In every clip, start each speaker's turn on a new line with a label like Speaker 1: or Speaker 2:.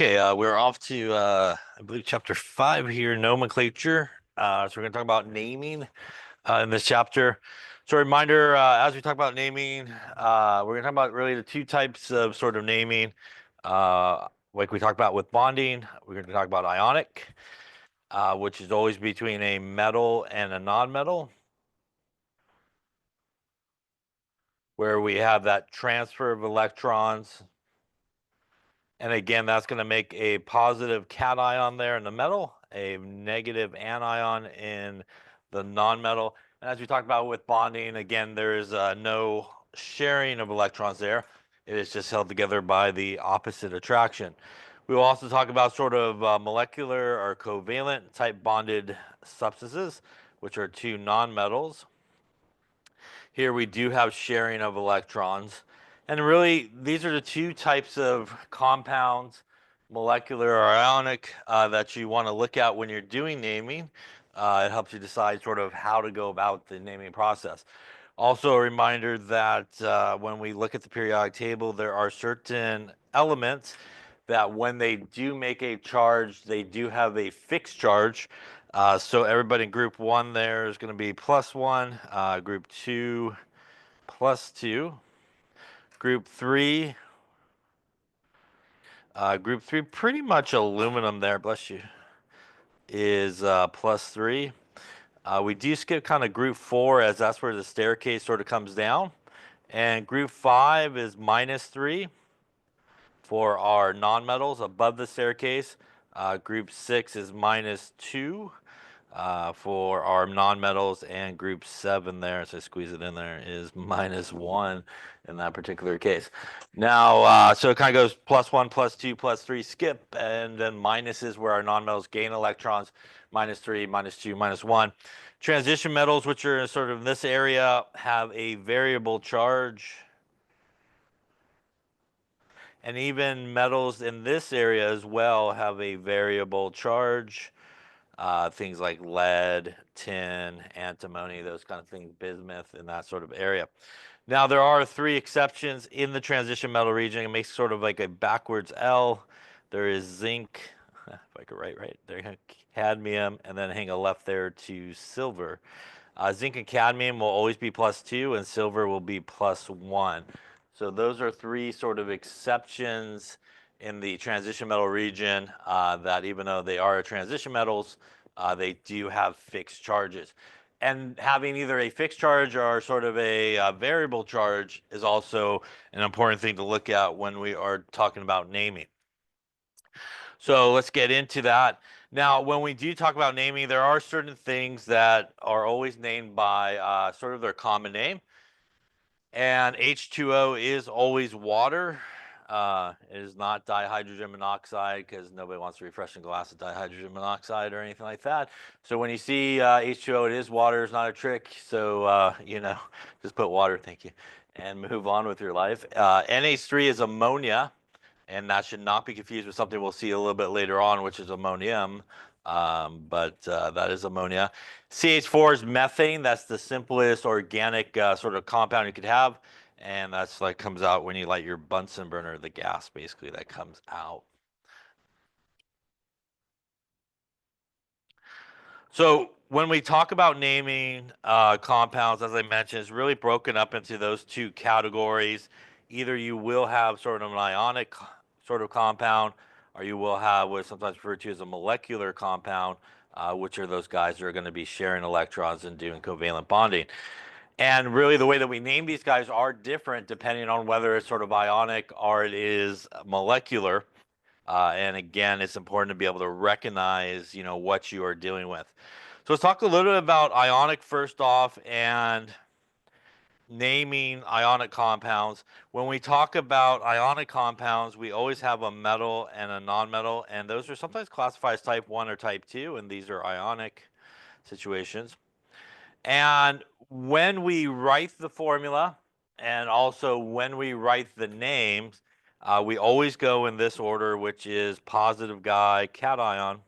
Speaker 1: Okay, we're off to I believe chapter 5 here, nomenclature. So we're going to talk about naming in this chapter. So a reminder, as we talk about naming, we're going to talk about really the two types of sort of naming. Like we talked about with bonding, we're going to talk about ionic, which is always between a metal and a non-metal, where we have that transfer of electrons. And again, that's going to make a positive cation there in the metal, a negative anion in the nonmetal. And as we talked about with bonding, again, there is no sharing of electrons there. It is just held together by the opposite attraction. We will also talk about sort of molecular or covalent type bonded substances, which are two nonmetals. Here we do have sharing of electrons. And really, these are the two types of compounds, molecular or ionic, that you want to look at when you're doing naming. It helps you decide sort of how to go about the naming process. Also, a reminder that when we look at the periodic table, there are certain elements that when they do make a charge, they do have a fixed charge. So everybody in group 1 there is going to be +1, group 2 +2, group 3, pretty much aluminum there, bless you, is +3. We do skip kind of group 4 as that's where the staircase sort of comes down. And group 5 is -3 for our nonmetals above the staircase. Group 6 is -2 for our nonmetals, and group 7 there, so squeeze it in there, is -1 in that particular case. Now, so it kind of goes +1, +2, +3, skip, and then minus is where our nonmetals gain electrons, -3, -2, -1. Transition metals, which are sort of in this area, have a variable charge. And even metals in this area as well have a variable charge. Things like lead, tin, antimony, those kind of things, bismuth, in that sort of area. Now, there are 3 exceptions in the transition metal region. It makes sort of like a backwards L. There is zinc, if I could write right there, cadmium, and then hang a left there to silver. Zinc and cadmium will always be +2, and silver will be +1. So those are 3 sort of exceptions in the transition metal region that even though they are transition metals, they do have fixed charges. And having either a fixed charge or sort of a variable charge is also an important thing to look at when we are talking about naming. So let's get into that. Now, when we do talk about naming, there are certain things that are always named by sort of their common name. And H2O is always water. It is not dihydrogen monoxide because nobody wants to refresh a glass of dihydrogen monoxide or anything like that. So when you see H2O, it is water. It's not a trick. So, just put water, thank you, and move on with your life. NH3 is ammonia, and that should not be confused with something we'll see a little bit later on, which is ammonium. But that is ammonia. CH4 is methane. That's the simplest organic sort of compound you could have, and that's like comes out when you light your Bunsen burner, the gas basically that comes out. So when we talk about naming compounds, as I mentioned, it's really broken up into those 2 categories. Either you will have sort of an ionic sort of compound, or you will have what's sometimes referred to as a molecular compound, which are those guys that are going to be sharing electrons and doing covalent bonding. And really, the way that we name these guys are different depending on whether it's sort of ionic or it is molecular. And again, it's important to be able to recognize, what you are dealing with. So let's talk a little bit about ionic first off and naming ionic compounds. When we talk about ionic compounds, we always have a metal and a nonmetal, and those are sometimes classified as type 1 or type 2, and these are ionic situations. And when we write the formula, and also when we write the names, we always go in this order, which is positive guy, cation,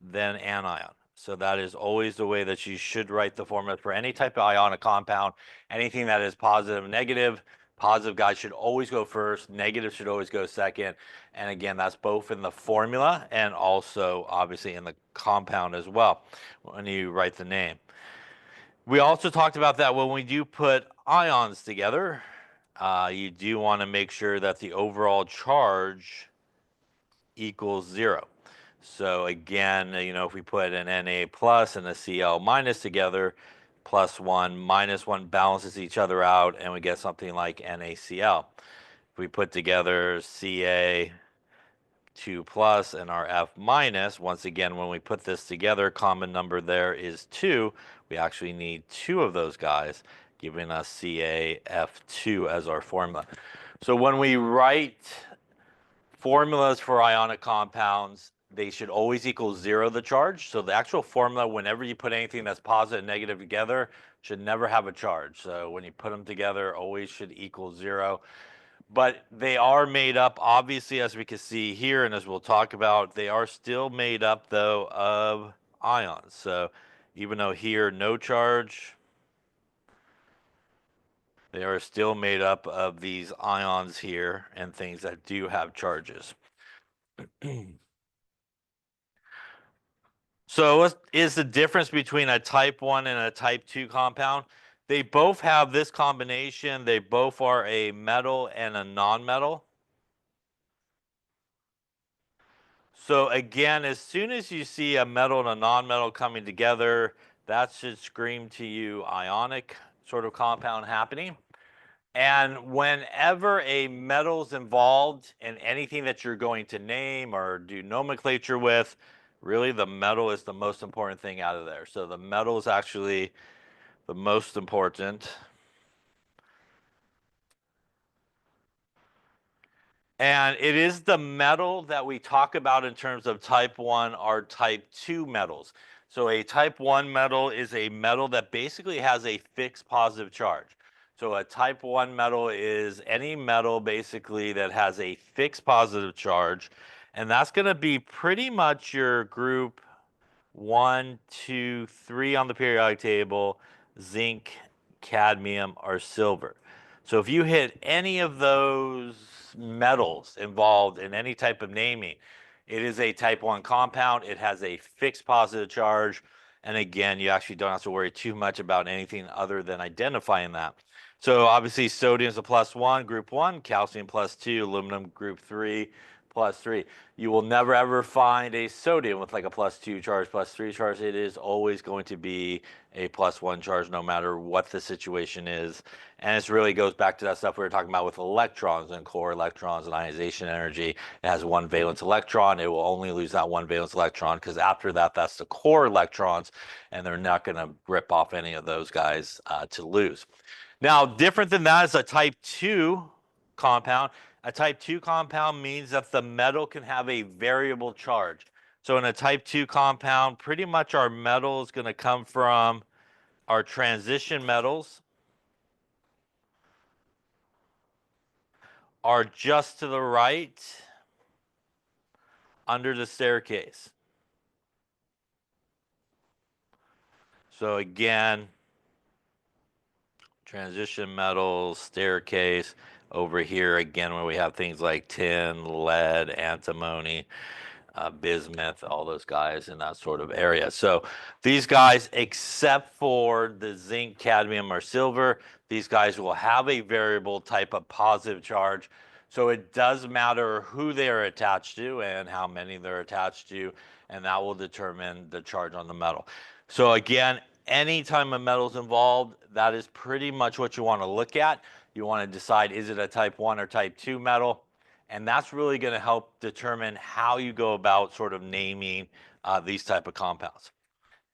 Speaker 1: then anion. So that is always the way that you should write the formula for any type of ionic compound. Anything that is positive, negative, Positive guys should always go first, negative should always go second. And again, that's both in the formula and also obviously in the compound as well when you write the name. We also talked about that when we do put ions together, you do want to make sure that the overall charge equals 0. So again, if we put an Na plus and a Cl minus together, +1, -1 balances each other out, and we get something like NaCl. If we put together Ca 2 plus and our F minus, once again, when we put this together, common number there is 2. We actually need 2 of those guys, giving us CaF2 as our formula. So when we write formulas for ionic compounds, they should always equal 0 the charge. So the actual formula, whenever you put anything that's positive and negative together, should never have a charge. So when you put them together, always should equal 0. But they are made up, obviously, as we can see here, and as we'll talk about, they are still made up, though, of ions. So even though here, no charge, they are still made up of these ions here and things that do have charges. So what is the difference between a type 1 and a type 2 compound? They both have this combination. They both are a metal and a nonmetal. So again, as soon as you see a metal and a nonmetal coming together, that should scream to you ionic sort of compound happening. And whenever a metal's involved in anything that you're going to name or do nomenclature with, really the metal is the most important thing out of there. So the metal is actually the most important. And it is the metal that we talk about in terms of type 1 or type 2 metals. So a type 1 metal is a metal that basically has a fixed positive charge. So a type 1 metal is any metal basically that has a fixed positive charge. And that's going to be pretty much your group 1, 2, 3 on the periodic table: zinc, cadmium, or silver. So if you hit any of those metals involved in any type of naming, it is a type 1 compound. It has a fixed positive charge. And again, you actually don't have to worry too much about anything other than identifying that. So obviously, sodium is a +1, group 1, calcium +2, aluminum group 3, +3. You will never ever find a sodium with like a +2 charge, +3 charge. It is always going to be a +1 charge no matter what the situation is. And it really goes back to that stuff we were talking about with electrons and core electrons and ionization energy. It has one valence electron. It will only lose that one valence electron because after that, that's the core electrons, and they're not going to rip off any of those guys to lose. Now, different than that is a type 2 compound. A type 2 compound means that the metal can have a variable charge. So in a type 2 compound, pretty much our metal is going to come from our transition metals are just to the right under the staircase. So again, transition metals, staircase. Over here again, where we have things like tin, lead, antimony, bismuth, all those guys in that sort of area. So these guys, except for the zinc, cadmium, or silver, these guys will have a variable type of positive charge. So it does matter who they're attached to and how many they're attached to, and that will determine the charge on the metal. So again, anytime a metal's involved, that is pretty much what you want to look at. You want to decide, is it a type 1 or type 2 metal? And that's really going to help determine how you go about sort of naming these type of compounds.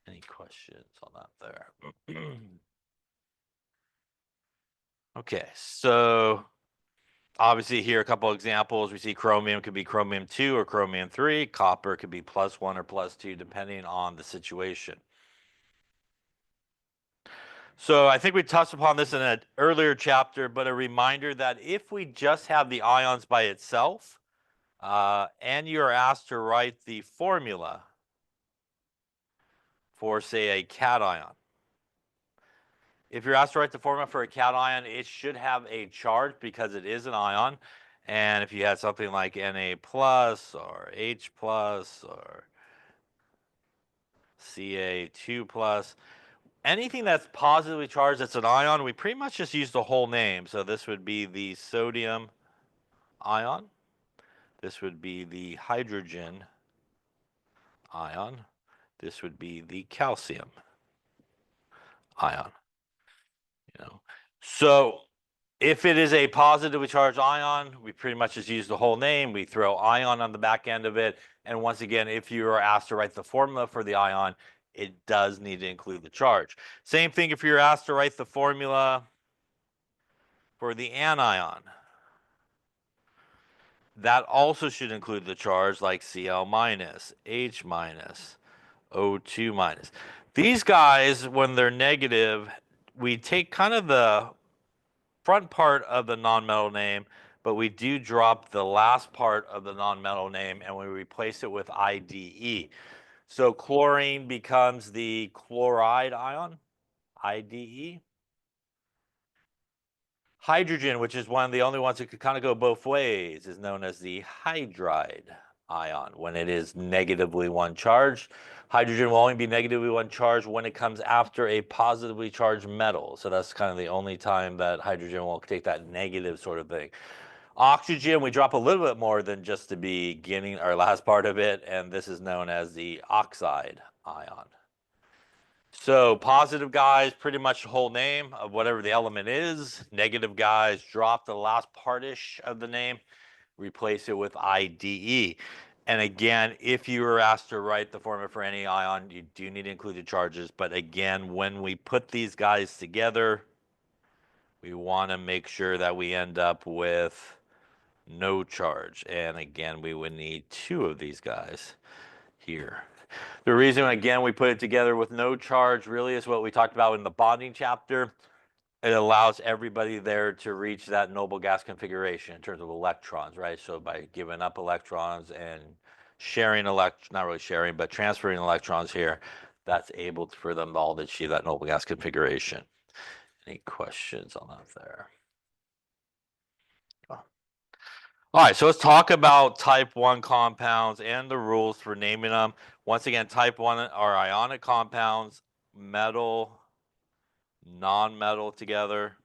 Speaker 1: Any questions on that there? Okay, so obviously here a couple examples. We see chromium could be chromium 2 or chromium 3. Copper could be +1 or +2 depending on the situation. So I think we touched upon this in an earlier chapter, but a reminder that if we just have the ions by itself, and you're asked to write the formula for, say, a cation, If you're asked to write the formula for a cation, it should have a charge because it is an ion. And if you had something like Na plus or H plus or Ca2 plus, anything that's positively charged that's an ion, we pretty much just use the whole name. So this would be the sodium ion. This would be the hydrogen ion. This would be the calcium ion. So if it is a positively charged ion, we pretty much just use the whole name. We throw ion on the back end of it. And once again, if you are asked to write the formula for the ion, it does need to include the charge. Same thing if you're asked to write the formula for the anion. That also should include the charge, like Cl minus, H minus, O2 minus. These guys, when they're negative, we take kind of the front part of the nonmetal name, but we do drop the last part of the nonmetal name and we replace it with IDE. So chlorine becomes the chloride ion, IDE. Hydrogen, which is one of the only ones that could kind of go both ways, is known as the hydride ion when it is negatively one charged. Hydrogen will only be negatively one charged when it comes after a positively charged metal. So that's kind of the only time that hydrogen will take that negative sort of thing. Oxygen, we drop a little bit more than just the beginning or last part of it, and this is known as the oxide ion. So positive guys, pretty much the whole name of whatever the element is. Negative guys, drop the last partish of the name, replace it with IDE. And again, if you were asked to write the formula for any ion, you do need to include the charges. But again, when we put these guys together, we want to make sure that we end up with no charge. And again, we would need two of these guys here. The reason, again, we put it together with no charge really is what we talked about in the bonding chapter. It allows everybody there to reach that noble gas configuration in terms of electrons, right? So by giving up electrons and sharing not really sharing, but transferring electrons here, that's able for them all to achieve that noble gas configuration. Any questions on that there? All right, so let's talk about type 1 compounds and the rules for naming them. Once again, type 1 are ionic compounds, metal, non-metal together.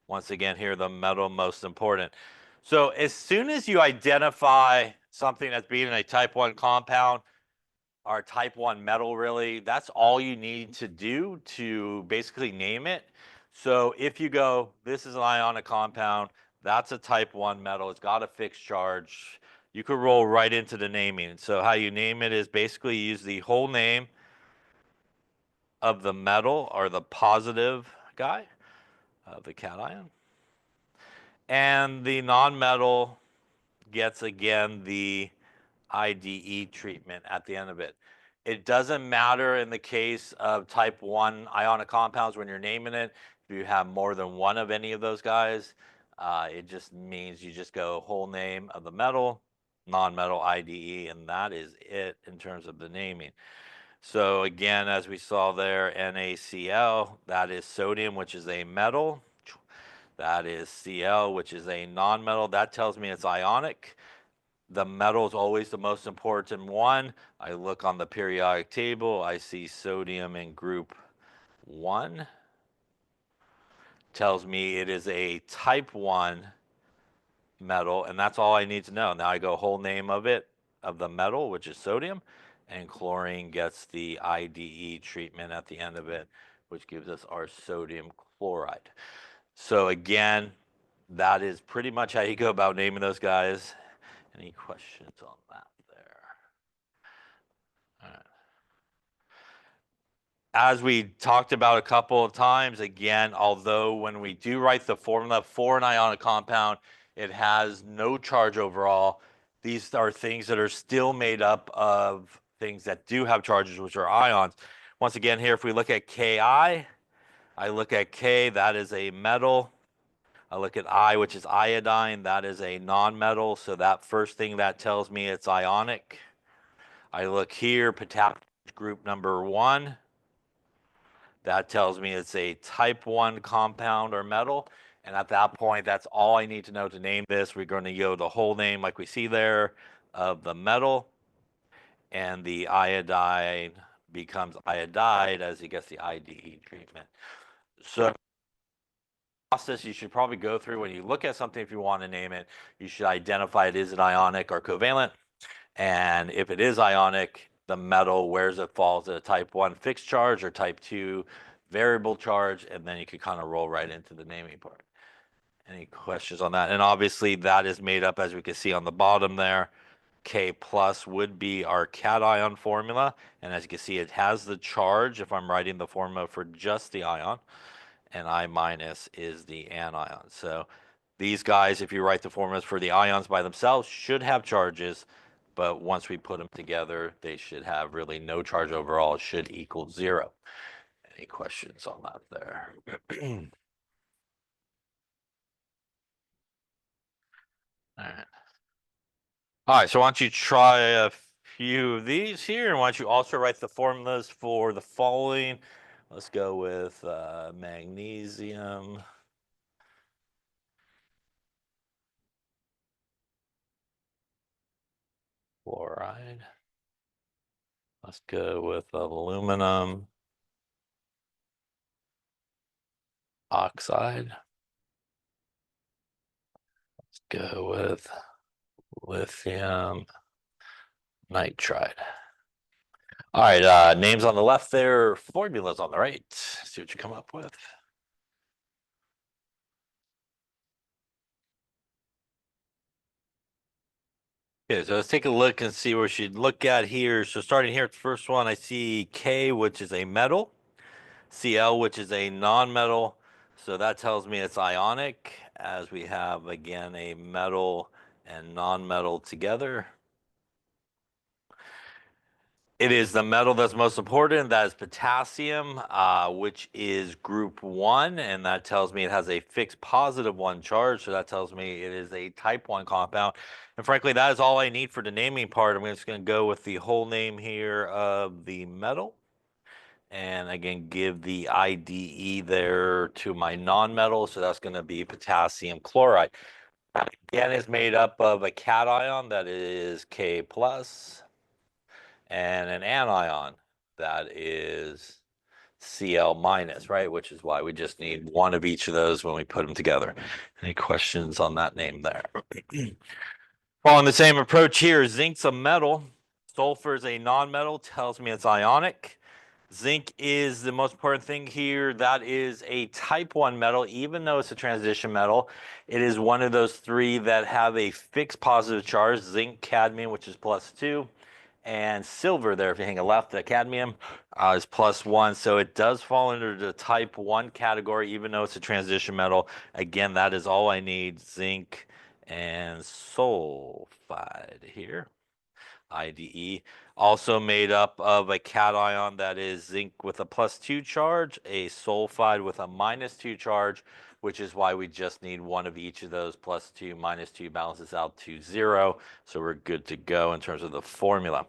Speaker 1: Once again, here the metal most important. So as soon as you identify something as being a type 1 compound, or type 1 metal really, that's all you need to do to basically name it. So if you go, this is an ionic compound, that's a type 1 metal, it's got a fixed charge, you could roll right into the naming. So how you name it is basically use the whole name of the metal or the positive guy, the cation. And the non-metal gets again the IDE treatment at the end of it. It doesn't matter in the case of type 1 ionic compounds when you're naming it. If you have more than one of any of those guys, it just means you just go whole name of the metal, non-metal IDE, and that is it in terms of the naming. So again, as we saw there, NaCl, that is sodium, which is a metal. That is Cl, which is a non-metal. That tells me it's ionic. The metal is always the most important one. I look on the periodic table, I see sodium in group 1. Tells me it is a type 1 metal, and that's all I need to know. Now I go whole name of it, of the metal, which is sodium, and chlorine gets the IDE treatment at the end of it, which gives us our sodium chloride. So again, that is pretty much how you go about naming those guys. Any questions on that there? All right. As we talked about a couple of times, again, although when we do write the formula for an ionic compound, it has no charge overall, these are things that are still made up of things that do have charges, which are ions. Once again, here, if we look at Ki, I look at K, that is a metal. I look at I, which is iodine, that is a non-metal. So that first thing that tells me it's ionic. I look here, potassium group number 1. That tells me it's a type 1 compound or metal. And at that point, that's all I need to know to name this. We're going to go the whole name like we see there of the metal, and the iodine becomes iodide as it gets the IDE treatment. So process you should probably go through when you look at something, if you want to name it, you should identify it, is it ionic or covalent? And if it is ionic, the metal, where does it fall? Is it a type 1 fixed charge or type 2 variable charge? And then you could kind of roll right into the naming part. Any questions on that? And obviously that is made up, as we can see on the bottom there. K plus would be our cation formula. And as you can see, it has the charge if I'm writing the formula for just the ion. And I minus is the anion. So these guys, if you write the formulas for the ions by themselves, should have charges. But once we put them together, they should have really no charge overall. It should equal 0. Any questions on that there? All right. All right, so why don't you try a few of these here, and why don't you also write the formulas for the following? Let's go with magnesium, fluoride. Let's go with aluminum oxide. Let's go with lithium nitride. All right, names on the left there, formulas on the right. See what you come up with. Okay, so let's take a look and see what we should look at here. So starting here at the first one, I see K, which is a metal, Cl, which is a non-metal. So that tells me it's ionic, as we have, again, a metal and non-metal together. It is the metal that's most important. That is potassium, which is group 1, and that tells me it has a fixed positive 1 charge. So that tells me it is a type 1 compound. And frankly, that is all I need for the naming part. I'm just going to go with the whole name here of the metal. And again, give the IDE there to my non-metal. So that's going to be potassium chloride. Again, is made up of a cation that is K plus, and an anion that is Cl minus, right? Which is why we just need one of each of those when we put them together. Any questions on that name there? Following the same approach here, zinc's a metal. Sulfur is a non-metal, tells me it's ionic. Zinc is the most important thing here. That is a type 1 metal, even though it's a transition metal. It is one of those 3 that have a fixed positive charge, zinc, cadmium, which is +2. And silver there, if you hang a left, the cadmium is +1. So it does fall under the type 1 category, even though it's a transition metal. Again, that is all I need, zinc and sulfide here. IDE. Also made up of a cation that is zinc with a +2 charge, a sulfide with a -2 charge, which is why we just need one of each of those. +2, -2 balances out to 0. So we're good to go in terms of the formula.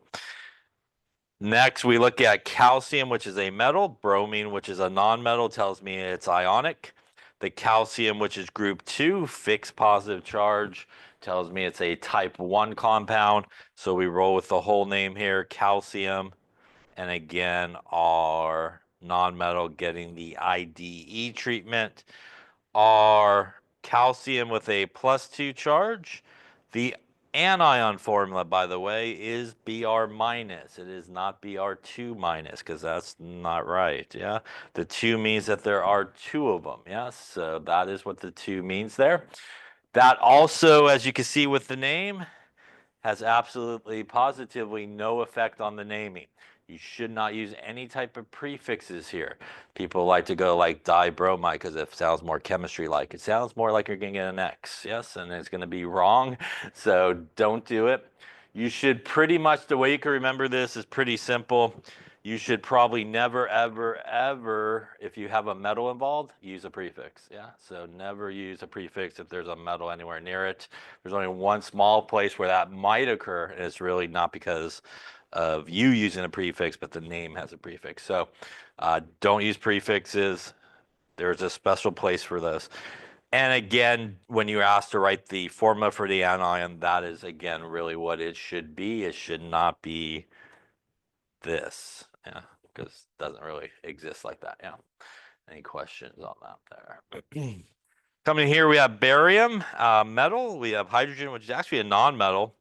Speaker 1: Next, we look at calcium, which is a metal. Bromine, which is a non-metal, tells me it's ionic. The calcium, which is group 2, fixed positive charge, tells me it's a type 1 compound. So we roll with the whole name here, calcium. And again, our non-metal getting the IDE treatment. Our calcium with a +2 charge. The anion formula, by the way, is Br minus. It is not Br2 minus, because that's not right. Yeah, the 2 means that there are 2 of them. Yes, so that is what the 2 means there. That also, as you can see with the name, has absolutely positively no effect on the naming. You should not use any type of prefixes here. People like to go like dibromide because it sounds more chemistry-like. It sounds more like you're going to get an X, yes, and it's going to be wrong. So don't do it. You should pretty much, the way you can remember this is pretty simple. You should probably never, ever, ever, if you have a metal involved, use a prefix. Yeah, so never use a prefix if there's a metal anywhere near it. There's only one small place where that might occur, and it's really not because of you using a prefix, but the name has a prefix. So Don't use prefixes. There's a special place for this. And again, when you're asked to write the formula for the anion, that is, again, really what it should be. It should not be this, yeah, because it doesn't really exist like that, yeah. Any questions on that there? Coming here, we have barium, metal. We have hydrogen, which is actually a non-metal.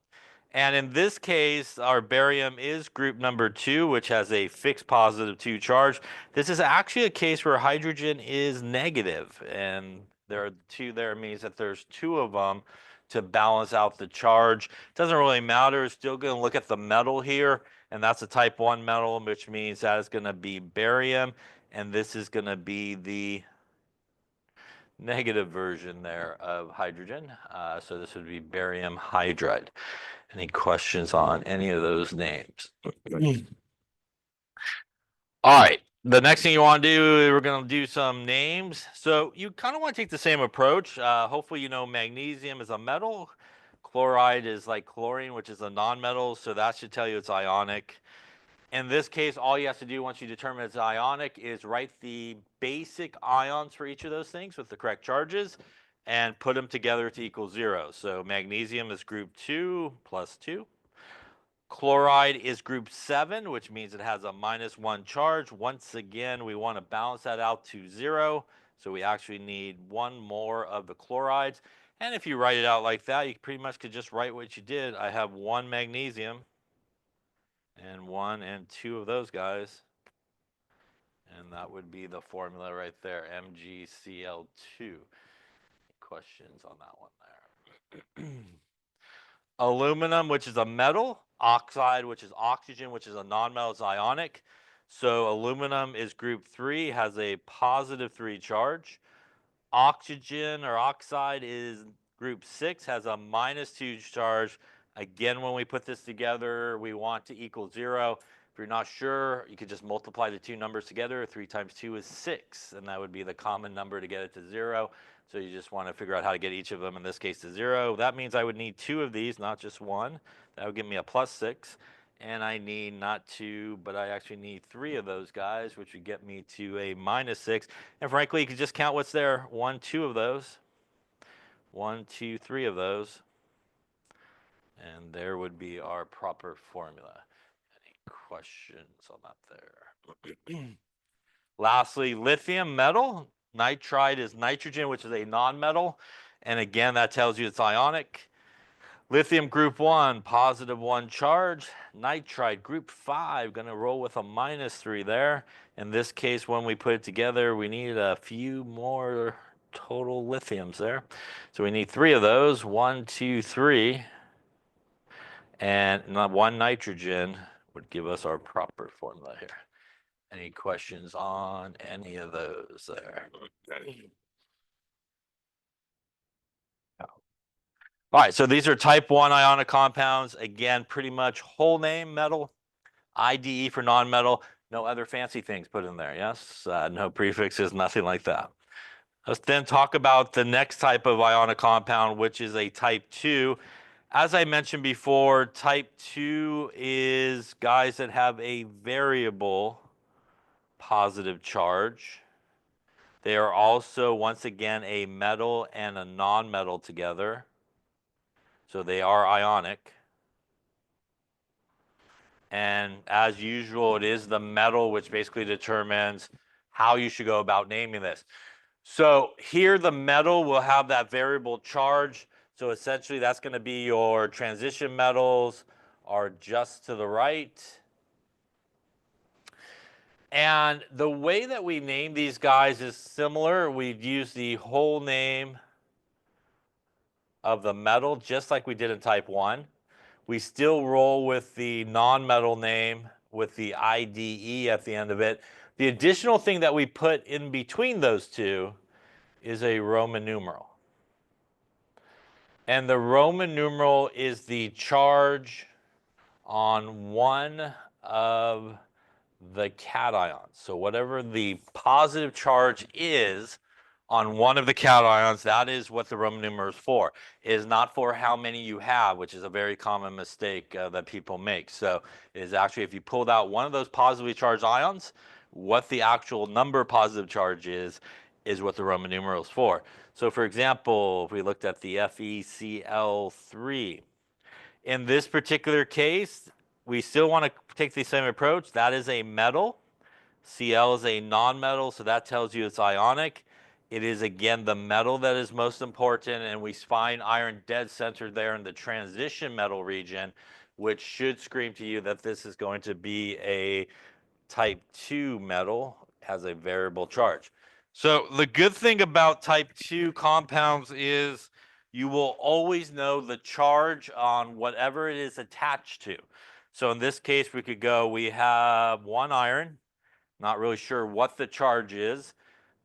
Speaker 1: And in this case, our barium is group number 2, which has a fixed positive 2 charge. This is actually a case where hydrogen is negative, and there are 2 there. It means that there's 2 of them to balance out the charge. Doesn't really matter. It's still going to look at the metal here, and that's a type 1 metal, which means that is going to be barium, and this is going to be the negative version there of hydrogen. So this would be barium hydride. Any questions on any of those names? All right. The next thing you want to do, we're going to do some names. So you kind of want to take the same approach. Hopefully, you know magnesium is a metal. Chloride is like chlorine, which is a non-metal. So that should tell you it's ionic. In this case, all you have to do once you determine it's ionic is write the basic ions for each of those things with the correct charges and put them together to equal 0. So magnesium is group 2 plus 2. Chloride is group 7, which means it has a -1 charge. Once again, we want to balance that out to 0. So we actually need 1 more of the chlorides. And if you write it out like that, you pretty much could just write what you did. I have 1 magnesium and 1 and 2 of those guys. And that would be the formula right there, MgCl2. Questions on that one there? Aluminum, which is a metal. Oxide, which is oxygen, which is a non-metal, is ionic. So aluminum is group 3, has a positive 3 charge. Oxygen or oxide is group 6, has a -2 charge. Again, when we put this together, we want to equal 0. If you're not sure, you could just multiply the 2 numbers together. 3 times 2 is 6, and that would be the common number to get it to 0. So you just want to figure out how to get each of them, in this case, to 0. That means I would need 2 of these, not just 1. That would give me a +6. And I need not 2, but I actually need 3 of those guys, which would get me to a -6. And frankly, you could just count what's there. 1, 2 of those. 1, 2, 3 of those. And there would be our proper formula. Any questions on that there? Lastly, lithium metal. Nitride is nitrogen, which is a non-metal. And again, that tells you it's ionic. Lithium group 1, +1 charge. Nitride group 5, going to roll with a -3 there. In this case, when we put it together, we need a few more total lithiums there. So we need 3 of those, 1, 2, 3. And 1 nitrogen would give us our proper formula here. Any questions on any of those there? All right, so these are type 1 ionic compounds. Again, pretty much whole name metal, IDE for non-metal, no other fancy things put in there, yes? No prefixes, nothing like that. Let's then talk about the next type of ionic compound, which is a type 2. As I mentioned before, type 2 is guys that have a variable positive charge. They are also, once again, a metal and a non-metal together. So they are ionic. And as usual, it is the metal which basically determines how you should go about naming this. So here the metal will have that variable charge. So essentially that's going to be your transition metals are just to the right. And the way that we name these guys is similar. We'd use the whole name of the metal just like we did in type 1. We still roll with the non-metal name with the IDE at the end of it. The additional thing that we put in between those two is a Roman numeral. And the Roman numeral is the charge on one of the cations. So whatever the positive charge is on one of the cations, that is what the Roman numeral is for. It is not for how many you have, which is a very common mistake that people make. So it is actually, if you pulled out one of those positively charged ions, what the actual number positive charge is what the Roman numeral is for. So for example, if we looked at the FeCl3, in this particular case, we still want to take the same approach. That is a metal. Cl is a nonmetal, so that tells you it's ionic. It is, again, the metal that is most important, and we find iron dead center there in the transition metal region, which should scream to you that this is going to be a type 2 metal, has a variable charge. So the good thing about type 2 compounds is you will always know the charge on whatever it is attached to. So in this case, we could go, we have one iron, not really sure what the charge is,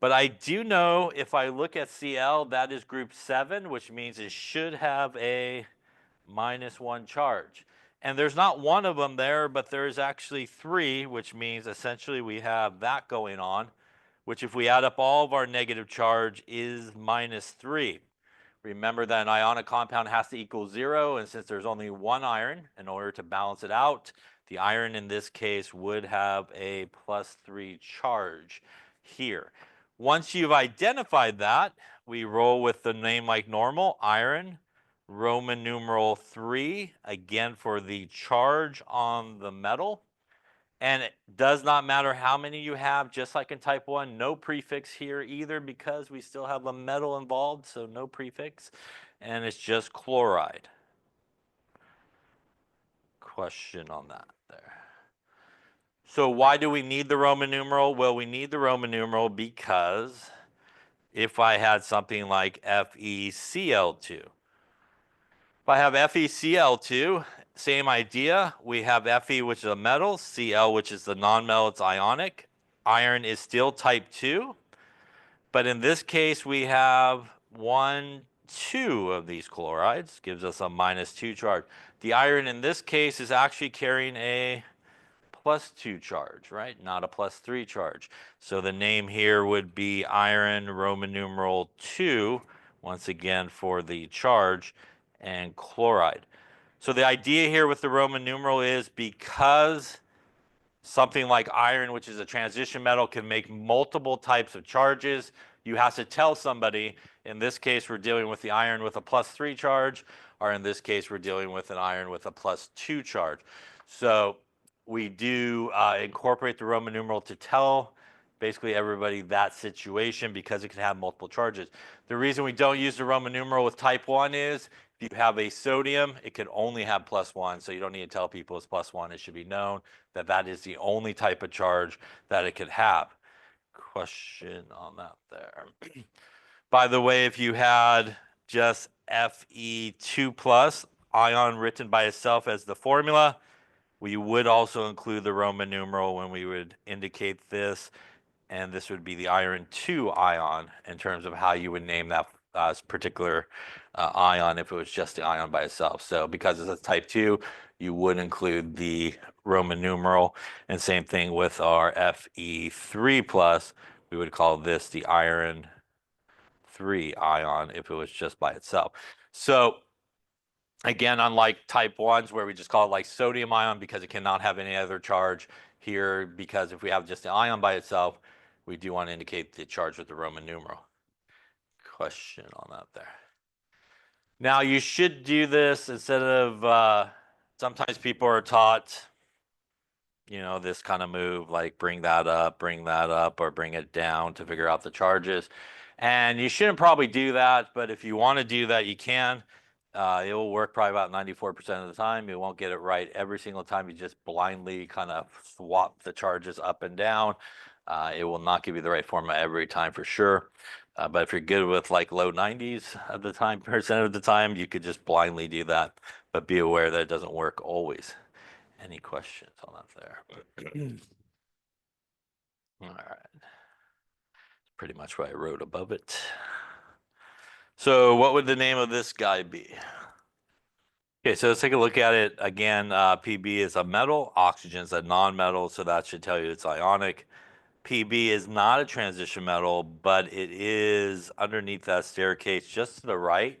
Speaker 1: but I do know if I look at Cl, that is group 7, which means it should have a -1 charge. And there's not one of them there, but there's actually 3, which means essentially we have that going on, which if we add up all of our negative charge is -3. Remember that an ionic compound has to equal 0, and since there's only one iron, in order to balance it out, the iron in this case would have a +3 charge here. Once you've identified that, we roll with the name like normal, iron, Roman numeral 3, again for the charge on the metal. And it does not matter how many you have, just like in type 1, no prefix here either because we still have the metal involved, so no prefix. And it's just chloride. Question on that there. So why do we need the Roman numeral? Well, we need the Roman numeral because if I had something like FeCl2, if I have FeCl2, same idea. We have Fe, which is a metal, Cl, which is the nonmetal, it's ionic. Iron is still type 2, but in this case, we have 1, 2 of these chlorides, gives us a -2 charge. The iron in this case is actually carrying a +2 charge, right? Not a +3 charge. So the name here would be iron Roman numeral 2, once again for the charge, and chloride. So the idea here with the Roman numeral is because something like iron, which is a transition metal, can make multiple types of charges, you have to tell somebody, in this case, we're dealing with the iron with a +3 charge, or in this case, we're dealing with an iron with a +2 charge. So we do incorporate the Roman numeral to tell basically everybody that situation because it can have multiple charges. The reason we don't use the Roman numeral with type 1 is if you have a sodium, it could only have +1, so you don't need to tell people it's +1. It should be known that that is the only type of charge that it could have. Question on that there. By the way, if you had just Fe2 plus ion written by itself as the formula, we would also include the Roman numeral when we would indicate this, and this would be the iron 2 ion in terms of how you would name that particular ion if it was just the ion by itself. So because it's a type 2, you would include the Roman numeral, and same thing with our Fe3 plus, we would call this the iron 3 ion if it was just by itself. So again, unlike type 1s where we just call it like sodium ion because it cannot have any other charge, here, because if we have just the ion by itself, we do want to indicate the charge with the Roman numeral. Question on that there. Now you should do this instead of, sometimes people are taught, this kind of move, like bring that up, or bring it down to figure out the charges. And you shouldn't probably do that, but if you want to do that, you can. It will work probably about 94% of the time. You won't get it right every single time. You just blindly kind of swap the charges up and down. It will not give you the right formula every time for sure. But if you're good with like low 90s of the time, percent of the time, you could just blindly do that. But be aware that it doesn't work always. Any questions on that there? All right. Pretty much what I wrote above it. So what would the name of this guy be? Okay, so let's take a look at it again. Pb is a metal, oxygen is a non-metal, so that should tell you it's ionic. Pb is not a transition metal, but it is underneath that staircase just to the right.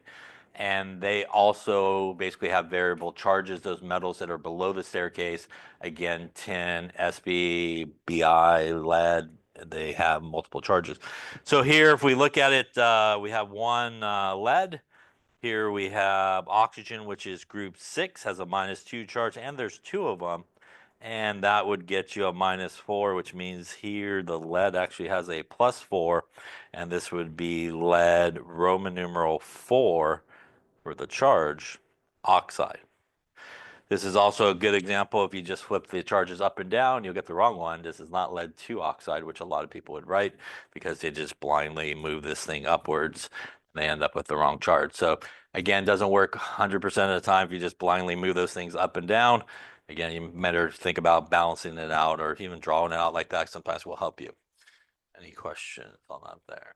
Speaker 1: And they also basically have variable charges, those metals that are below the staircase. Again, tin, Sb, Bi, lead, they have multiple charges. So here, if we look at it, we have one lead. Here we have oxygen, which is group 6, has a -2 charge, and there's two of them. And that would get you a -4, which means here the lead actually has a +4, and this would be lead Roman numeral 4 for the charge, oxide. This is also a good example. If you just flip the charges up and down, you'll get the wrong one. This is not lead 2 oxide, which a lot of people would write because they just blindly move this thing upwards and they end up with the wrong charge. So again, doesn't work 100% of the time if you just blindly move those things up and down. Again, you better think about balancing it out or even drawing it out like that sometimes will help you. Any questions on that there?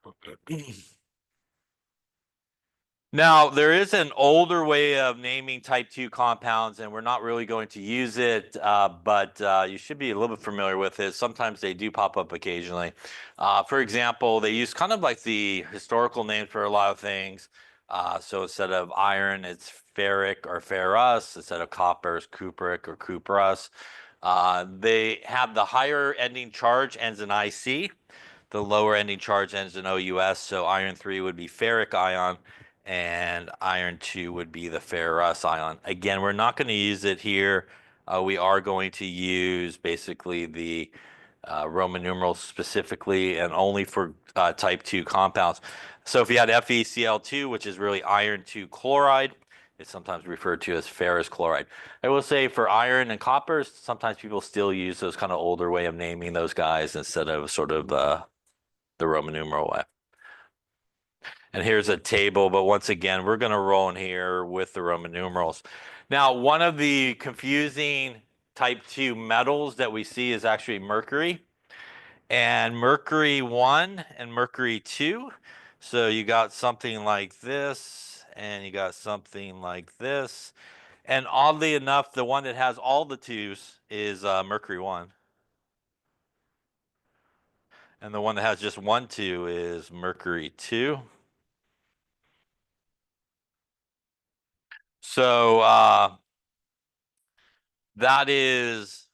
Speaker 1: Now, there is an older way of naming type 2 compounds, and we're not really going to use it, but you should be a little bit familiar with it. Sometimes they do pop up occasionally. For example, they use kind of like the historical names for a lot of things. So instead of iron, it's ferric or ferrous. Instead of copper, it's cupric or cuprous. They have the higher ending charge ends in IC. The lower ending charge ends in OUS. So iron 3 would be ferric ion and iron 2 would be the ferrous ion. Again, we're not going to use it here. We are going to use basically the Roman numerals specifically and only for type 2 compounds. So if you had FeCl2, which is really iron 2 chloride, it's sometimes referred to as ferrous chloride. I will say for iron and copper, sometimes people still use those kind of older way of naming those guys instead of sort of the Roman numeral way. And here's a table, but once again, we're going to roll in here with the Roman numerals. Now, one of the confusing type 2 metals that we see is actually mercury. And mercury 1 and mercury 2. So you got something like this, and you got something like this. And oddly enough, the one that has all the 2s is mercury 1. And the one that has just 1 2 is mercury 2. So that is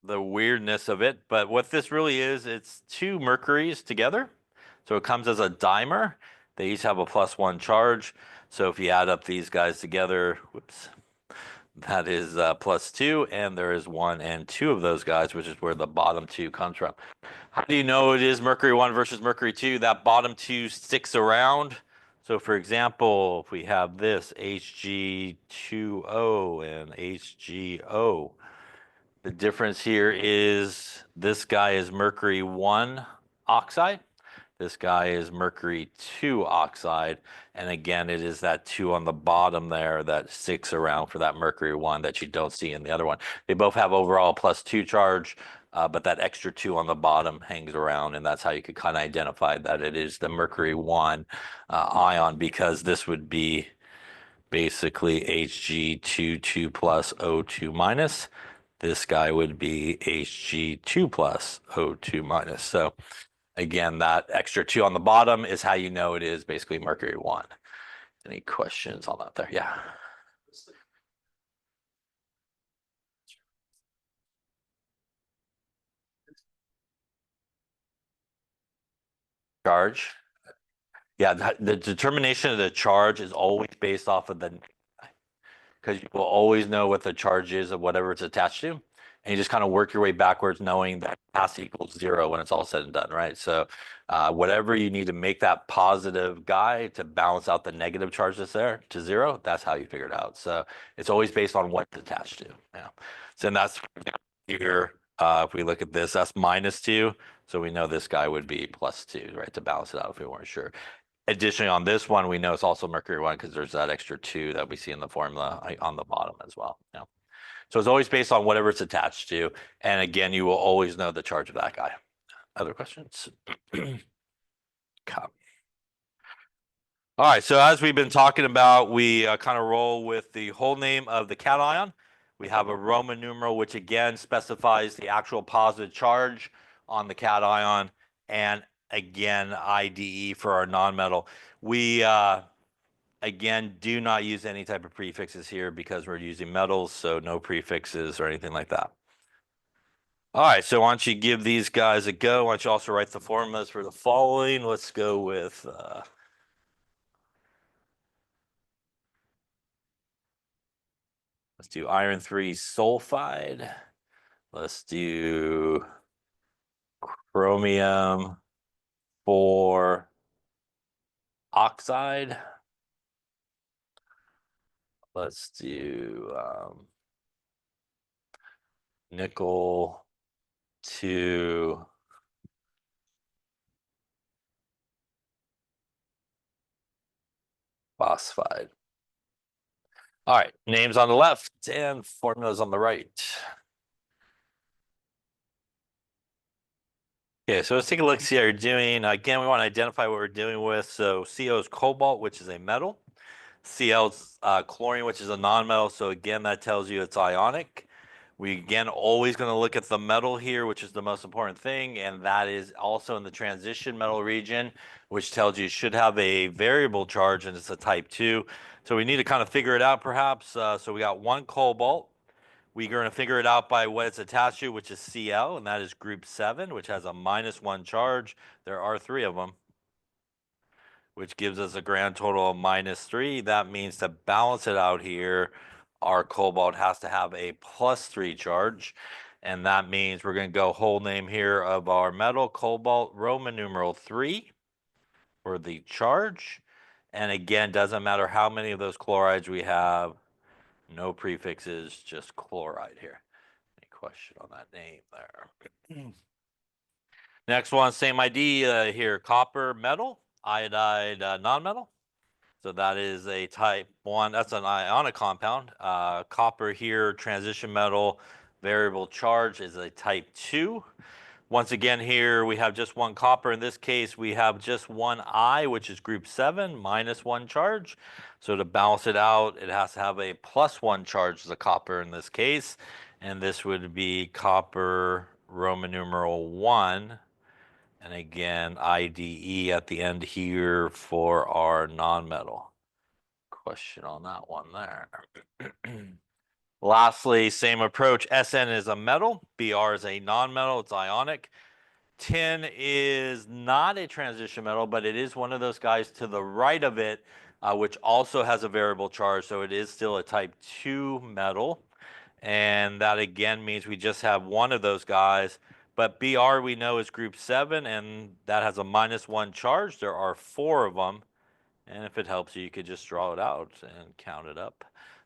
Speaker 1: the weirdness of it. But what this really is, it's two mercuries together. So it comes as a dimer. They each have a +1 charge. So if you add up these guys together, whoops, that is +2. And there is 1 and 2 of those guys, which is where the bottom 2 comes from. How do you know it is mercury 1 versus mercury 2? That bottom 2 sticks around. So for example, if we have this Hg2O and HgO, the difference here is this guy is mercury 1 oxide. This guy is mercury 2 oxide. And again, it is that 2 on the bottom there that sticks around for that mercury 1 that you don't see in the other one. They both have overall +2 charge, but that extra 2 on the bottom hangs around. And that's how you could kind of identify that it is the mercury 1 ion, because this would be basically Hg2 plus O2 minus. This guy would be Hg2 plus O2 minus. So again, that extra 2 on the bottom is how you know it is basically mercury 1. Any questions on that there? Yeah. Charge. Yeah, the determination of the charge is always based off of the, because you will always know what the charge is of whatever it's attached to. And you just kind of work your way backwards knowing that mass equals 0 when it's all said and done, right? So whatever you need to make that positive guy to balance out the negative charge that's there to 0, that's how you figure it out. So it's always based on what it's attached to. Yeah. So that's here. If we look at this, that's -2. So we know this guy would be +2, right? To balance it out if we weren't sure. Additionally, on this one, we know it's also mercury 1 because there's that extra 2 that we see in the formula on the bottom as well. Yeah. So it's always based on whatever it's attached to. And again, you will always know the charge of that guy. Other questions? Copy. All right, so as we've been talking about, we kind of roll with the whole name of the cation, We have a Roman numeral, which again specifies the actual positive charge on the cation, and again, IDE for our nonmetal. We again do not use any type of prefixes here because we're using metals, so no prefixes or anything like that. All right, so why don't you give these guys a go? Why don't you also write the formulas for the following? Let's go with let's do iron 3 sulfide. Let's do chromium 4 oxide. Let's do nickel 2 phosphide. All right, names on the left and formulas on the right. Okay, so let's take a look, see how you're doing. Again, we want to identify what we're dealing with. So CO is cobalt, which is a metal. Cl is chlorine, which is a nonmetal. So again, that tells you it's ionic. We again always going to look at the metal here, which is the most important thing, and that is also in the transition metal region, which tells you it should have a variable charge, and it's a type 2. So we need to kind of figure it out, perhaps. So we got one cobalt. We're going to figure it out by what it's attached to, which is Cl, and that is group 7, which has a -1 charge. There are 3 of them, which gives us a grand total of -3. That means to balance it out here, our cobalt has to have a +3 charge. And that means we're going to go whole name here of our metal, cobalt, Roman numeral 3 for the charge. And again, doesn't matter how many of those chlorides we have, no prefixes, just chloride here. Any question on that name there? Next one, same idea here, copper metal, iodide nonmetal. So that is a type 1, that's an ionic compound. Copper here, transition metal, variable charge is a type 2. Once again here, we have just one copper. In this case, we have just one I, which is group 7, -1 charge. So to balance it out, it has to have a +1 charge, the copper in this case. And this would be copper Roman numeral 1. And again, IDE at the end here for our nonmetal. Question on that one there. Lastly, same approach. SN is a metal. Br is a nonmetal. It's ionic. Tin is not a transition metal, but it is one of those guys to the right of it, which also has a variable charge. So it is still a type 2 metal. And that again means we just have one of those guys. But Br we know is group 7, and that has a -1 charge. There are 4 of them. And if it helps you, you could just draw it out and count it up.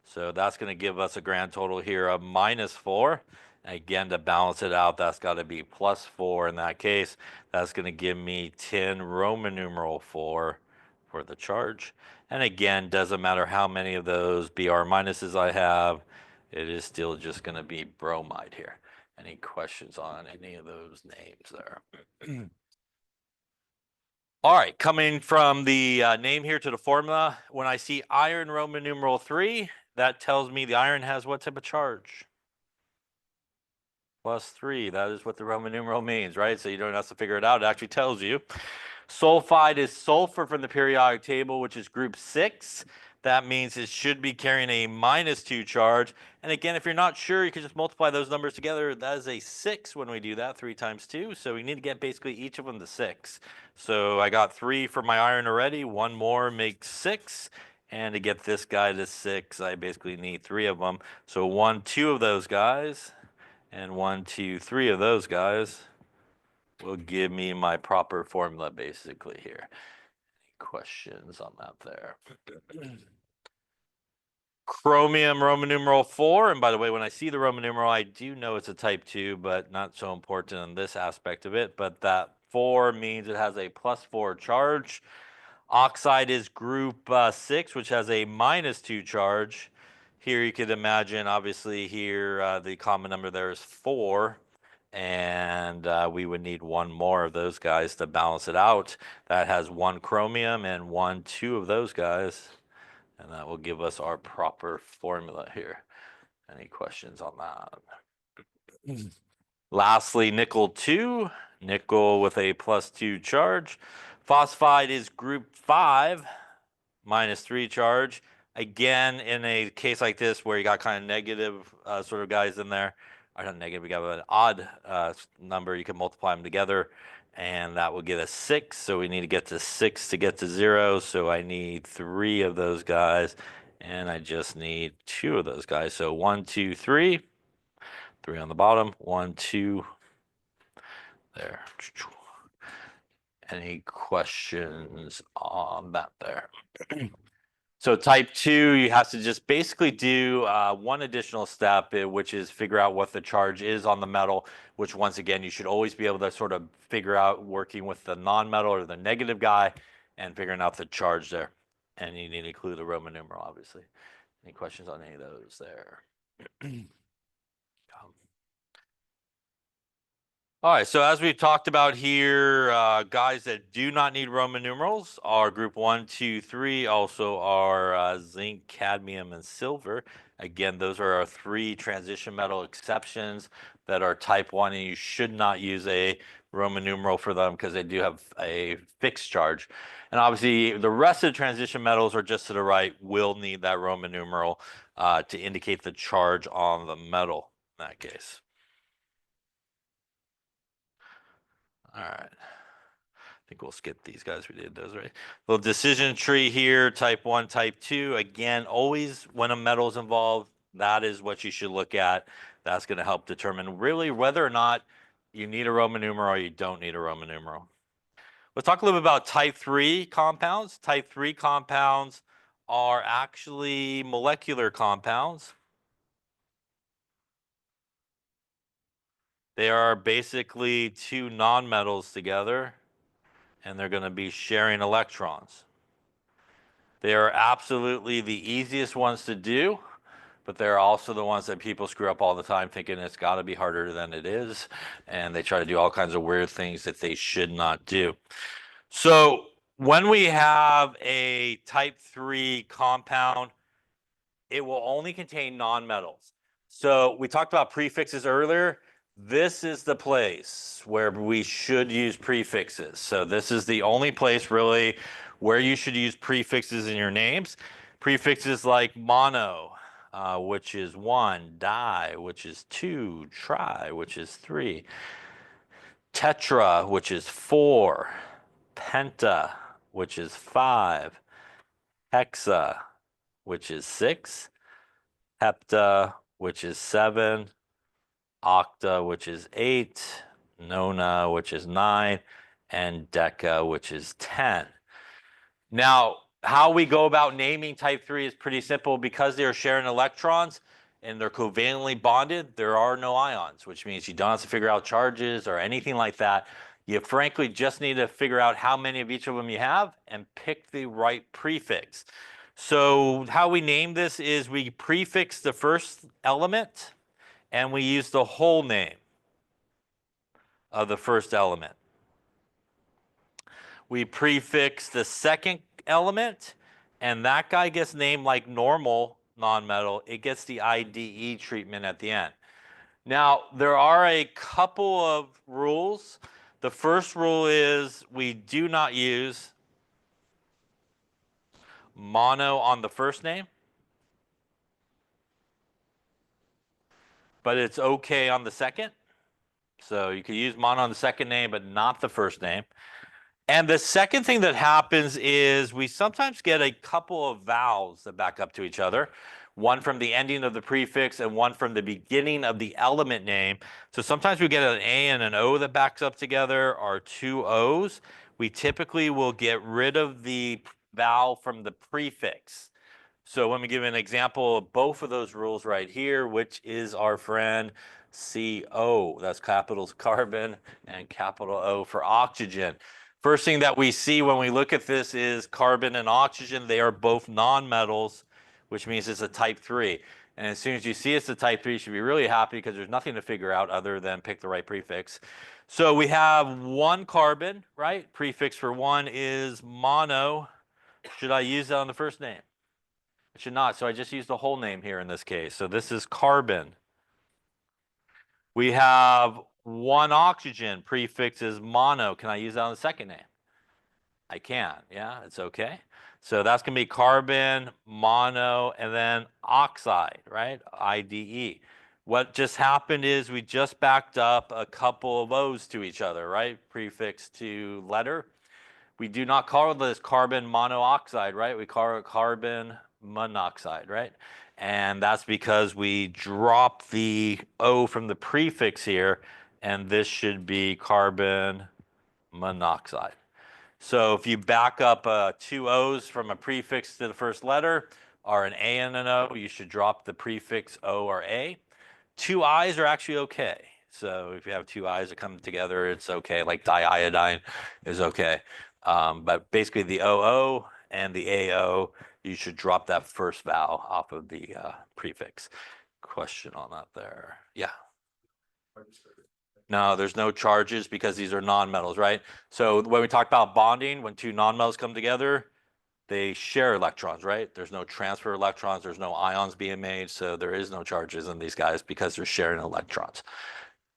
Speaker 1: So that's going to give us a grand total here of -4. Again, to balance it out, that's got to be +4 in that case. That's going to give me 10 Roman numeral 4 for the charge. And again, doesn't matter how many of those Br minuses I have, it is still just going to be bromide here. Any questions on any of those names there? All right, coming from the name here to the formula, when I see iron Roman numeral 3, that tells me the iron has what type of charge? +3. That is what the Roman numeral means, right? So you don't have to figure it out. It actually tells you. Sulfide is sulfur from the periodic table, which is group 6. That means it should be carrying a -2 charge. And again, if you're not sure, you can just multiply those numbers together. That is a 6 when we do that, 3 times 2. So we need to get basically each of them to 6. So I got 3 for my iron already. One more makes 6. And to get this guy to 6, I basically need 3 of them. So 1, 2 of those guys, and 1, 2, 3 of those guys will give me my proper formula basically here. Any questions on that there? Chromium Roman numeral 4, and by the way, when I see the Roman numeral, I do know it's a type 2, but not so important in this aspect of it. But that 4 means it has a +4 charge. Oxide is group 6, which has a -2 charge. Here you could imagine, obviously here, the common number there is 4. And we would need one more of those guys to balance it out. That has 1 chromium and 1, 2 of those guys. And that will give us our proper formula here. Any questions on that? Lastly, nickel 2, nickel with a +2 charge. Phosphide is group 5, -3 charge. Again, in a case like this where you got kind of negative sort of guys in there, or not negative, we got an odd number, you can multiply them together, and that will get us 6. So we need to get to 6 to get to 0. So I need 3 of those guys, and I just need 2 of those guys. So 1, 2, 3. 3 on the bottom. 1, 2. There. Any questions on that there? So type 2, you have to just basically do one additional step, which is figure out what the charge is on the metal, which once again, you should always be able to sort of figure out working with the non-metal or the negative guy and figuring out the charge there. And you need to include the Roman numeral, obviously. Any questions on any of those there? All right, so as we've talked about here, guys that do not need Roman numerals are group 1, 2, 3, also are zinc, cadmium, and silver. Again, those are our 3 transition metal exceptions that are type 1, and you should not use a Roman numeral for them because they do have a fixed charge. And obviously, the rest of the transition metals are just to the right, will need that Roman numeral to indicate the charge on the metal in that case. All right. I think we'll skip these guys. We did those, right? Little decision tree here, type 1, type 2. Again, always when a metal is involved, that is what you should look at. That's going to help determine really whether or not you need a Roman numeral or you don't need a Roman numeral. Let's talk a little bit about type 3 compounds. Type 3 compounds are actually molecular compounds. They are basically 2 nonmetals together, and they're going to be sharing electrons. They are absolutely the easiest ones to do, but they're also the ones that people screw up all the time thinking it's got to be harder than it is. And they try to do all kinds of weird things that they should not do. So when we have a type 3 compound, it will only contain nonmetals. So we talked about prefixes earlier. This is the place where we should use prefixes. So this is the only place really where you should use prefixes in your names. Prefixes like mono, which is 1, di, which is 2, tri, which is 3, tetra, which is 4, penta, which is 5, hexa, which is 6, hepta, which is 7, octa, which is 8, nona, which is 9, and deca, which is 10. Now, how we go about naming type 3 is pretty simple. Because they're sharing electrons and they're covalently bonded, there are no ions, which means you don't have to figure out charges or anything like that. You frankly just need to figure out how many of each of them you have and pick the right prefix. So how we name this is we prefix the first element and we use the whole name of the first element. We prefix the second element, and that guy gets named like normal nonmetal. It gets the IDE treatment at the end. Now, there are a couple of rules. The first rule is we do not use mono on the first name, but it's okay on the second. So you could use mono on the second name, but not the first name. And the second thing that happens is we sometimes get a couple of vowels that back up to each other, one from the ending of the prefix and one from the beginning of the element name. So sometimes we get an A and an O that backs up together, or 2 O's. We typically will get rid of the vowel from the prefix. So let me give you an example of both of those rules right here, which is our friend CO. That's capitals carbon and capital O for oxygen. First thing that we see when we look at this is carbon and oxygen. They are both nonmetals, which means it's a type 3. And as soon as you see it's a type 3, you should be really happy because there's nothing to figure out other than pick the right prefix. So we have 1 carbon, right? Prefix for 1 is mono. Should I use that on the first name? It should not. So I just used the whole name here in this case. So this is carbon. We have one oxygen. Prefix is mono. Can I use that on the second name? I can. Yeah, it's okay. So that's going to be carbon, mono, and then oxide, right? IDE. What just happened is we just backed up a couple of O's to each other, right? Prefix to letter. We do not call this carbon monoxide, right? We call it carbon monoxide, right? And that's because we dropped the O from the prefix here, and this should be carbon monoxide. So if you back up two O's from a prefix to the first letter, or an A and an O, you should drop the prefix O or A. Two I's are actually okay. So if you have two I's that come together, it's okay. Like diiodine is okay. But basically the OO and the AO, you should drop that first vowel off of the prefix. Question on that there. Yeah. No, there's no charges because these are nonmetals, right? So when we talk about bonding, when two nonmetals come together, they share electrons, right? There's no transfer electrons, there's no ions being made, so there is no charges in these guys because they're sharing electrons.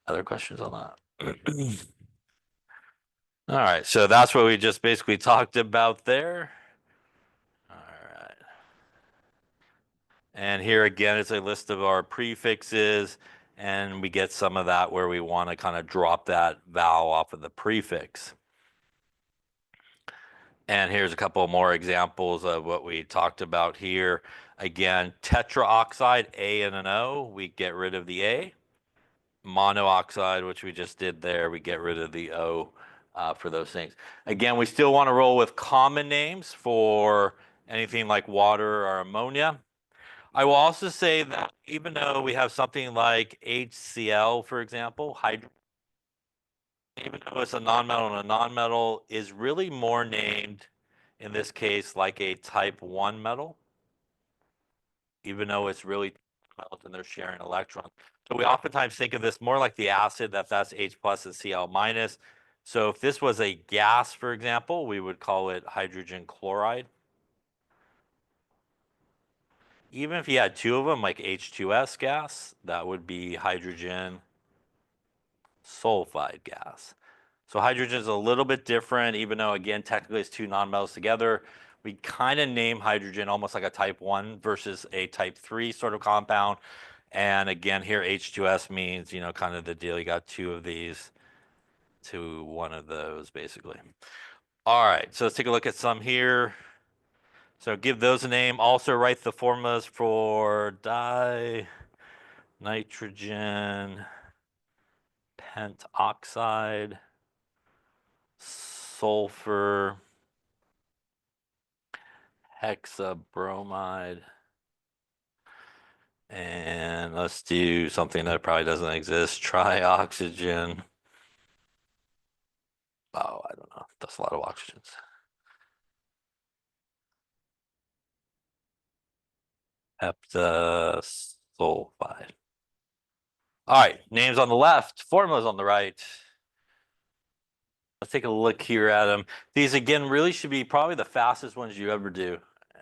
Speaker 1: Other questions on that? All right, so that's what we just basically talked about there. All right. And here again is a list of our prefixes, and we get some of that where we want to kind of drop that vowel off of the prefix. And here's a couple more examples of what we talked about here. Again, tetraoxide, A and an O, we get rid of the A. Monoxide, which we just did there, we get rid of the O for those things. Again, we still want to roll with common names for anything like water or ammonia. I will also say that even though we have something like HCl, for example, hydrogen, even though it's a nonmetal, and a nonmetal is really more named in this case like a type 1 metal, even though it's really metals and they're sharing electrons. So we oftentimes think of this more like the acid, that's H plus and Cl minus. So if this was a gas, for example, we would call it hydrogen chloride. Even if you had two of them, like H2S gas, that would be hydrogen sulfide gas. So hydrogen is a little bit different, even though, again, technically it's two nonmetals together. We kind of name hydrogen almost like a type 1 versus a type 3 sort of compound. And again, here H2S means, you know, kind of the deal. You got two of these to one of those, basically. All right, so let's take a look at some here. So give those a name. Also write the formulas for nitrogen pentoxide, sulfur hexabromide, and let's do something that probably doesn't exist, trioxygen. Oh, I don't know. That's a lot of oxygens. Heptasulfide. All right, names on the left, formulas on the right. Let's take a look here at them. These, again, really should be probably the fastest ones you ever do.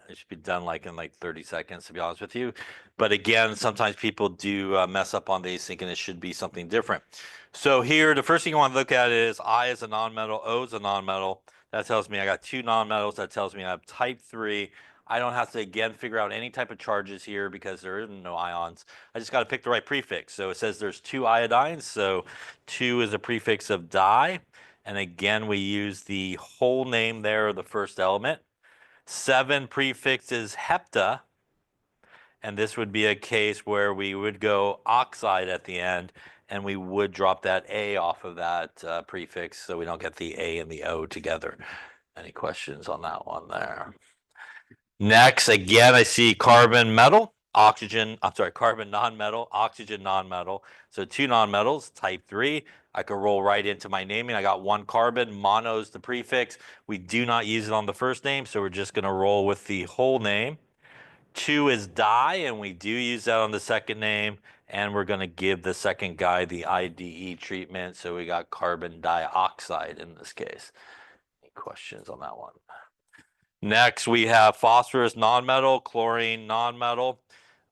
Speaker 1: It should be done like in like 30 seconds, to be honest with you. But again, sometimes people do mess up on these thinking it should be something different. So here, the first thing you want to look at is I is a nonmetal, O is a nonmetal. That tells me I got two nonmetals. That tells me I have type 3. I don't have to, again, figure out any type of charges here because there is no ions. I just got to pick the right prefix. So it says there's two iodines. So 2 is a prefix of di. And again, we use the whole name there of the first element. 7 prefix is hepta. And this would be a case where we would go oxide at the end, and we would drop that A off of that prefix so we don't get the A and the O together. Any questions on that one there? Next, again, I see carbon metal, oxygen, I'm sorry, carbon non-metal, oxygen non-metal. So two nonmetals, type 3. I could roll right into my naming. I got one carbon, mono is the prefix. We do not use it on the first name, so we're just going to roll with the whole name. 2 is di, and we do use that on the second name. And we're going to give the second guy the IDE treatment. So we got carbon dioxide in this case. Any questions on that one? Next, we have phosphorus nonmetal, chlorine nonmetal.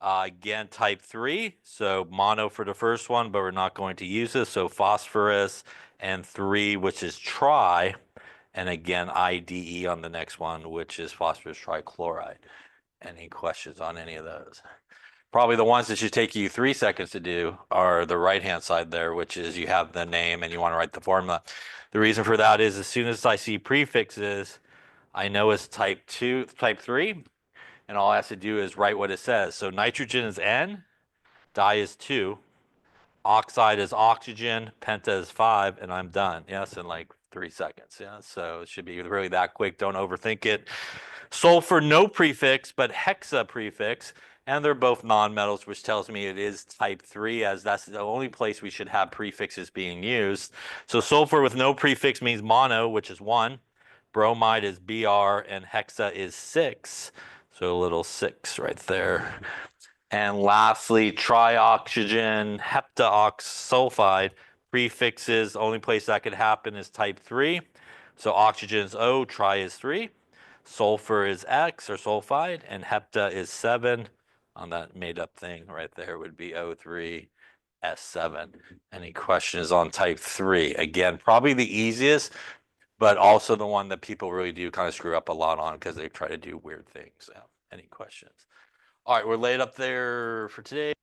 Speaker 1: Again, type 3. So mono for the first one, but we're not going to use this. So phosphorus and 3, which is tri. And again, IDE on the next one, which is phosphorus trichloride. Any questions on any of those? Probably the ones that should take you 3 seconds to do are the right-hand side there, which is you have the name and you want to write the formula. The reason for that is as soon as I see prefixes, I know it's type 2, type 3, and all I have to do is write what it says. So nitrogen is N, di is 2, oxide is oxygen, penta is 5, and I'm done. Yes, in like 3 seconds. Yeah, so it should be really that quick. Don't overthink it. Sulfur, no prefix, but hexa prefix, and they're both nonmetals, which tells me it is type 3, as that's the only place we should have prefixes being used. So sulfur with no prefix means mono, which is 1. Bromide is Br, and hexa is 6. So a little 6 right there. And lastly, trioxygen heptaoxsulfide prefixes, only place that could happen is type 3. So oxygen is O, tri is 3. Sulfur is X or sulfide, and hepta is 7. On that made up thing right there would be O3, S7. Any questions on type 3? Again, probably the easiest, but also the one that people really do kind of screw up a lot on because they try to do weird things. Any questions? All right, we're laid up there for today.